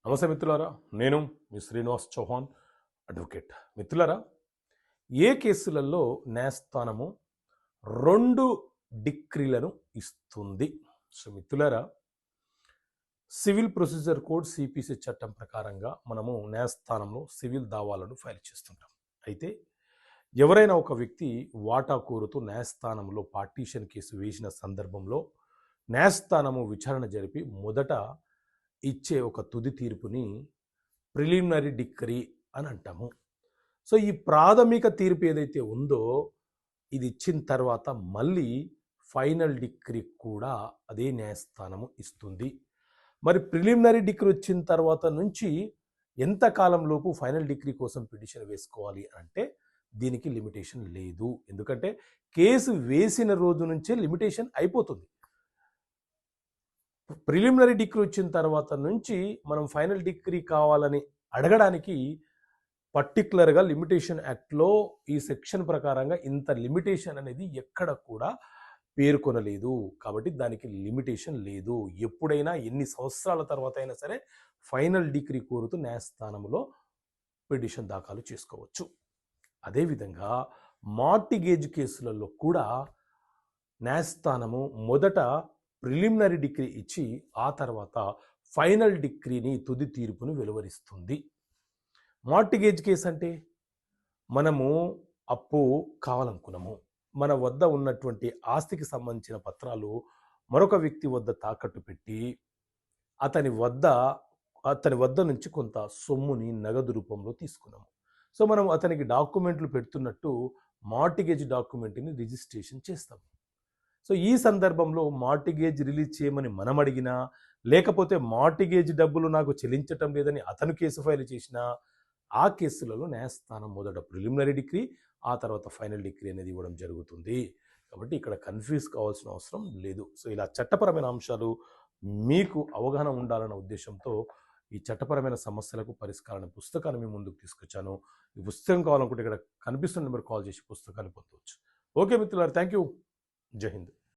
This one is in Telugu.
నమస్తే మిత్రులారా, నేను మీ శ్రీనివాస్ చౌహాన్ అడ్వకేట్. మిత్రులారా, ఏ కేసులలో న్యాయస్థానము 2 డిక్రీలను ఇస్తుంది? సో మిత్రులారా, సివిల్ ప్రొసీజర్ కోడ్ సిపిసి చట్టం ప్రకారంగా మనము న్యాయస్థానంలో సివిల్ దావాలను ఫైల్ చేస్తుంటాం. అయితే ఎవరైనా ఒక వ్యక్తి వాటా కోరుతూ న్యాయస్థానంలో పార్టీషన్ కేసు వేసిన సందర్భంలో న్యాయస్థానము విచారణ జరిపి మొదట ఇచ్చే ఒక తుది తీర్పుని ప్రిలిమినరీ డిక్రీ అని అంటాము. సో ఈ ప్రాథమిక తీర్పు ఏదైతే ఉందో ఇది ఇచ్చిన తర్వాత మళ్ళీ ఫైనల్ డిక్రీ కూడా అదే న్యాయస్థానము ఇస్తుంది. మరి ప్రిలిమినరీ డిక్రీ వచ్చిన తర్వాత నుంచి ఎంత కాలంలోపు ఫైనల్ డిక్రీ కోసం పిటిషన్ వేసుకోవాలి అంటే దీనికి లిమిటేషన్ లేదు. ఎందుకంటే కేసు వేసిన రోజు నుంచే లిమిటేషన్ అయిపోతుంది. ప్రిలిమినరీ డిగ్రీ వచ్చిన తర్వాత నుంచి మనం ఫైనల్ డిగ్రీ కావాలని అడగడానికి పర్టికులర్గా లిమిటేషన్ యాక్ట్లో ఈ సెక్షన్ ప్రకారంగా ఇంత లిమిటేషన్ అనేది ఎక్కడ కూడా పేర్కొనలేదు. కాబట్టి దానికి లిమిటేషన్ లేదు. ఎప్పుడైనా ఎన్ని సంవత్సరాల తర్వాత అయినా సరే ఫైనల్ డిగ్రీ కోరుతూ న్యాయస్థానంలో పిటిషన్ దాఖలు చేసుకోవచ్చు. అదేవిధంగా మార్టిగేజ్ కేసులలో కూడా న్యాయస్థానము మొదట ప్రిలిమినరీ డిగ్రీ ఇచ్చి ఆ తర్వాత ఫైనల్ డిగ్రీని తుది తీర్పును వెలువరిస్తుంది. మార్టిగేజ్ కేసు అంటే మనము అప్పు కావాలనుకున్నాము, మన వద్ద ఉన్నటువంటి ఆస్తికి సంబంధించిన పత్రాలు మరొక వ్యక్తి వద్ద తాకట్టు పెట్టి అతని వద్ద నుంచి కొంత సొమ్ముని నగదు రూపంలో తీసుకున్నాము. సో మనం అతనికి డాక్యుమెంట్లు పెడుతున్నట్టు మార్టిగేజ్ డాక్యుమెంట్ని రిజిస్ట్రేషన్ చేస్తాము. సో ఈ సందర్భంలో మార్టిగేజ్ రిలీజ్ చేయమని మనం అడిగినా, లేకపోతే మార్టిగేజ్ డబ్బులు నాకు చెల్లించటం లేదని అతను కేసు ఫైల్ చేసినా ఆ కేసులలో న్యాయస్థానం మొదట ప్రిలిమినరీ డిగ్రీ ఆ తర్వాత ఫైనల్ డిగ్రీ అనేది ఇవ్వడం జరుగుతుంది. కాబట్టి ఇక్కడ కన్ఫ్యూజ్ కావాల్సిన అవసరం లేదు. సో ఇలా చట్టపరమైన అంశాలు మీకు అవగాహన ఉండాలన్న ఉద్దేశంతో ఈ చట్టపరమైన సమస్యలకు పరిష్కారాన్ని పుస్తకాన్ని మీ ముందుకు తీసుకొచ్చాను. ఈ పుస్తకం కావాలనుకుంటే ఇక్కడ కనిపిస్తున్న నెంబర్ కాల్ చేసి పుస్తకాన్ని పొందవచ్చు. ఓకే మిత్రులారా, థ్యాంక్ యూ. జై హింద్.